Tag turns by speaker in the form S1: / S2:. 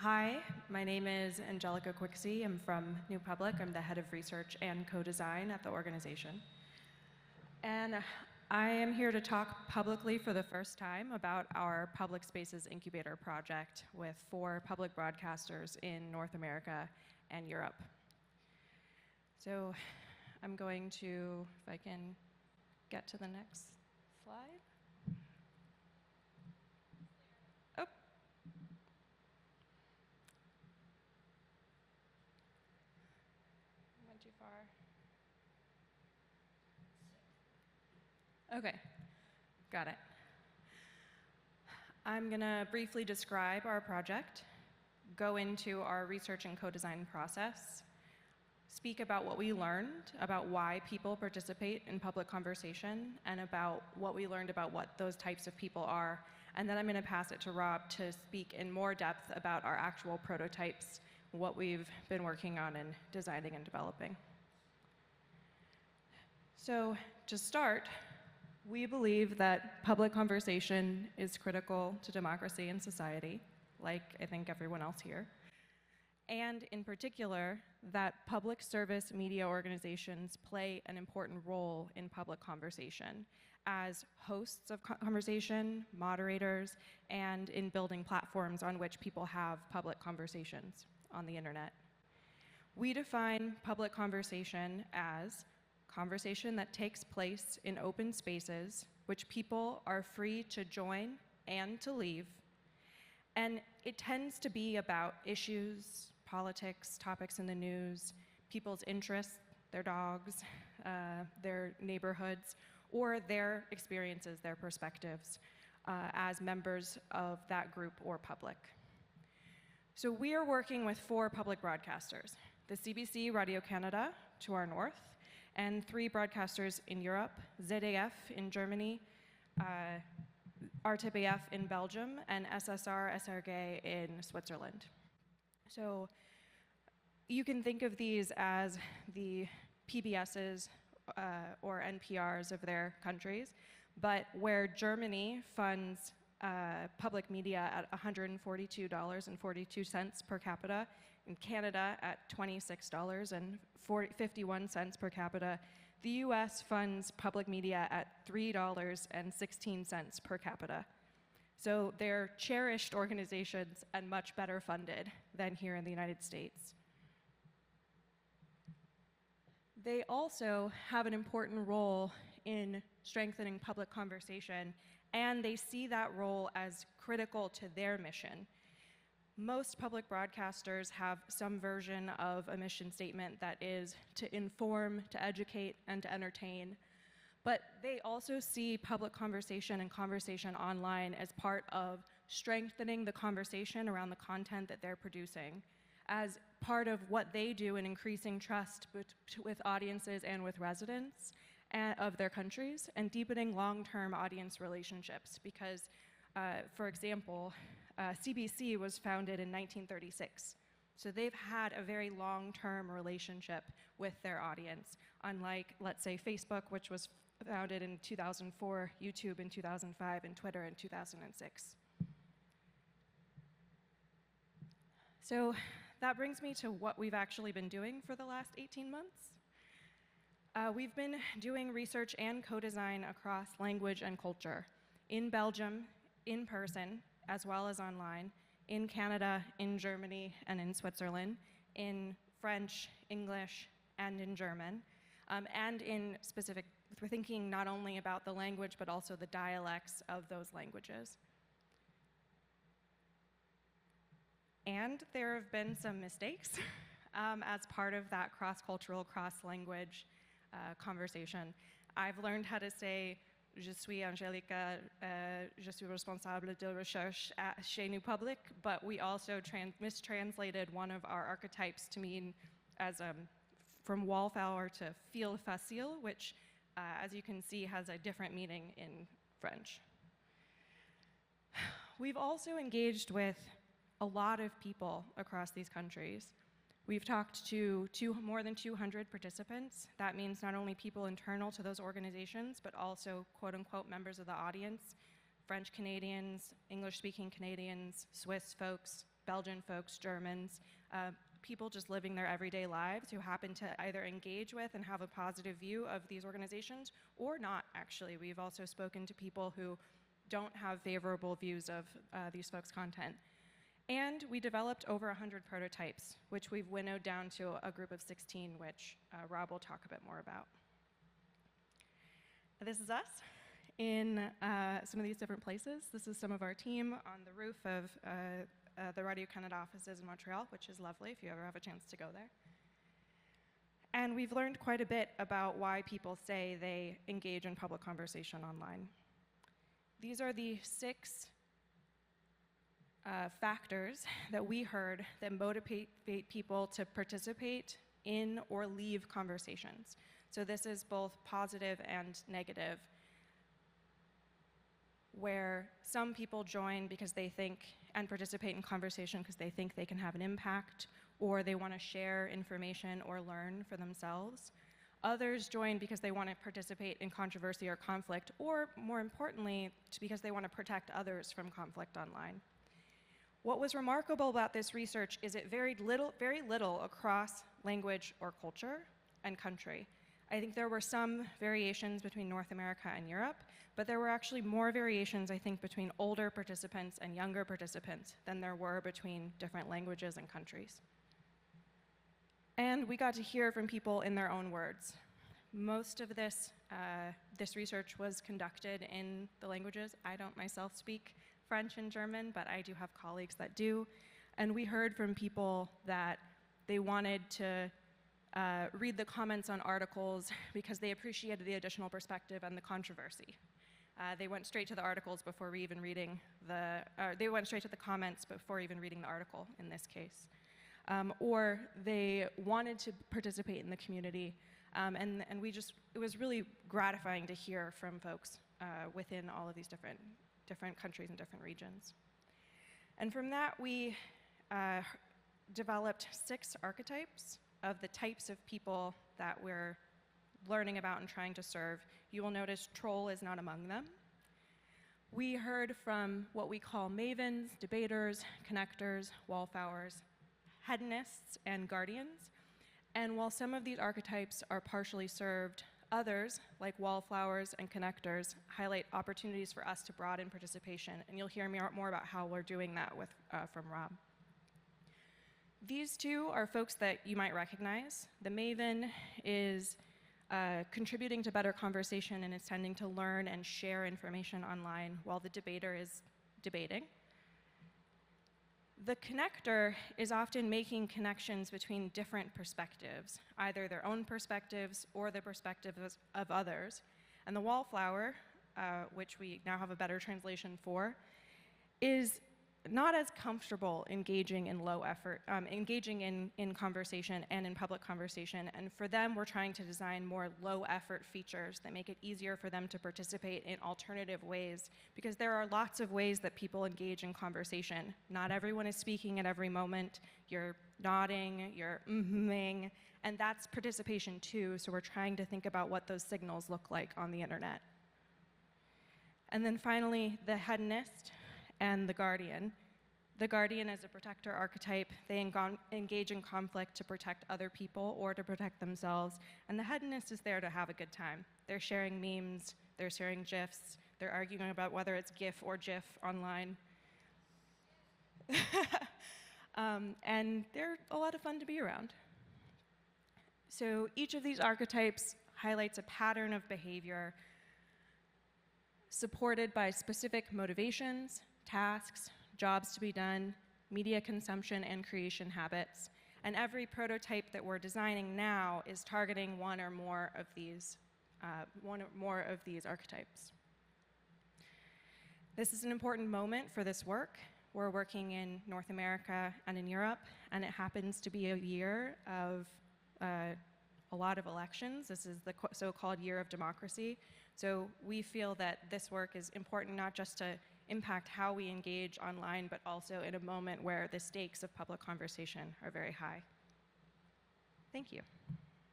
S1: Hi, my name is Angelica Quicksey. I'm from New Public. I'm the head of research and co-design at the organization. And I am here to talk publicly for the first time about our Public Spaces Incubator project with 4 public broadcasters in North America and Europe. So I'm going to, if I can get to the next slide. Oh. Went too far. Okay, got it. I'm going to briefly describe our project, go into our research and co-design process, speak about what we learned about why people participate in public conversation, and about what we learned about what those types of people are. And then I'm going to pass it to Rob to speak in more depth about our actual prototypes, what we've been working on and designing and developing. So to start, we believe that public conversation is critical to democracy and society, like I think everyone else here. And in particular, that public service media organizations play an important role in public conversation as hosts of conversation, moderators, and in building platforms on which people have public conversations on the internet. We define public conversation as conversation that takes place in open spaces, which people are free to join and to leave. And it tends to be about issues, politics, topics in the news, people's interests, their dogs, their neighborhoods, or their experiences, their perspectives as members of that group or public. So we are working with 4 public broadcasters, the CBC Radio Canada to our north, and 3 broadcasters in Europe, ZDF in Germany, RTBF in Belgium, and SSR SRG in Switzerland. So you can think of these as the PBSs or NPRs of their countries, but where Germany funds public media at $142.42 per capita, in Canada at $26.51 per capita, the US funds public media at $3.16 per capita. So they're cherished organizations and much better funded than here in the United States. They also have an important role in strengthening public conversation, and they see that role as critical to their mission. Most public broadcasters have some version of a mission statement that is to inform, to educate, and to entertain. But they also see public conversation and conversation online as part of strengthening the conversation around the content that they're producing, as part of what they do in increasing trust with audiences and with residents of their countries, and deepening long-term audience relationships. Because, for example, CBC was founded in 1936. So they've had a very long-term relationship with their audience, unlike, let's say, Facebook, which was founded in 2004, YouTube in 2005, and Twitter in 2006. So that brings me to what we've actually been doing for the last 18 months. We've been doing research and co-design across language and culture, in Belgium, in person, as well as online, in Canada, in Germany, and in Switzerland, in French, English, and in German, and in specific, we're thinking not only about the language, but also the dialects of those languages. And there have been some mistakes as part of that cross-cultural, cross-language conversation. I've learned how to say Je suis Angelica, je suis responsable de recherche chez New Public, but we also mistranslated one of our archetypes to mean as from wallflower to fil facile, which, as you can see, has a different meaning in French. We've also engaged with a lot of people across these countries. We've talked to more than 200 participants. That means not only people internal to those organizations, but also quote-unquote members of the audience, French Canadians, English-speaking Canadians, Swiss folks, Belgian folks, Germans, people just living their everyday lives who happen to either engage with and have a positive view of these organizations or not, actually. We've also spoken to people who don't have favorable views of these folks' content. And we developed over 100 prototypes, which we've winnowed down to a group of 16, which Rob will talk a bit more about. This is us in some of these different places. This is some of our team on the roof of the Radio-Canada offices in Montreal, which is lovely if you ever have a chance to go there. And we've learned quite a bit about why people say they engage in public conversation online. These are the 6 factors that we heard that motivate people to participate in or leave conversations. So this is both positive and negative, where some people join because they think and participate in conversation because they think they can have an impact, or they want to share information or learn for themselves. Others join because they want to participate in controversy or conflict, or more importantly, because they want to protect others from conflict online. What was remarkable about this research is it varied very little across language or culture and country. I think there were some variations between North America and Europe, but there were actually more variations, I think, between older participants and younger participants than there were between different languages and countries. And we got to hear from people in their own words. Most of this research was conducted in the languages. I don't myself speak French and German, but I do have colleagues that do. And we heard from people that they wanted to read the comments on articles because they appreciated the additional perspective and the controversy. They went straight to the articles before even reading they went straight to the comments before even reading the article in this case. Or they wanted to participate in the community, and it was really gratifying to hear from folks within all of these different countries and different regions. And from that, we developed 6 archetypes of the types of people that we're learning about and trying to serve. You will notice troll is not among them. We heard from what we call mavens, debaters, connectors, wallflowers, hedonists, and guardians. And while some of these archetypes are partially served, others, like wallflowers and connectors, highlight opportunities for us to broaden participation. And you'll hear more about how we're doing that from Rob. These 2 are folks that you might recognize. The maven is contributing to better conversation and is tending to learn and share information online, while the debater is debating. The connector is often making connections between different perspectives, either their own perspectives or the perspectives of others. And the wallflower, which we now have a better translation for, is not as comfortable engaging in low effort, engaging in conversation and in public conversation. And for them, we're trying to design more low effort features that make it easier for them to participate in alternative ways, because there are lots of ways that people engage in conversation. Not everyone is speaking at every moment. You're nodding, you're mm-hmming, and that's participation too. So we're trying to think about what those signals look like on the internet. And then finally, the hedonist and the guardian. The guardian is a protector archetype. They engage in conflict to protect other people or to protect themselves. And the hedonist is there to have a good time. They're sharing memes, they're sharing GIFs, they're arguing about whether it's GIF or GIF online. And they're a lot of fun to be around. So each of these archetypes highlights a pattern of behavior supported by specific motivations, tasks, jobs to be done, media consumption, and creation habits. And every prototype that we're designing now is targeting one or more of these archetypes. This is an important moment for this work. We're working in North America and in Europe, and it happens to be a year of a lot of elections. This is the so-called year of democracy. So we feel that this work is important not just to impact how we engage online, but also in a moment where the stakes of public conversation are very high. Thank you.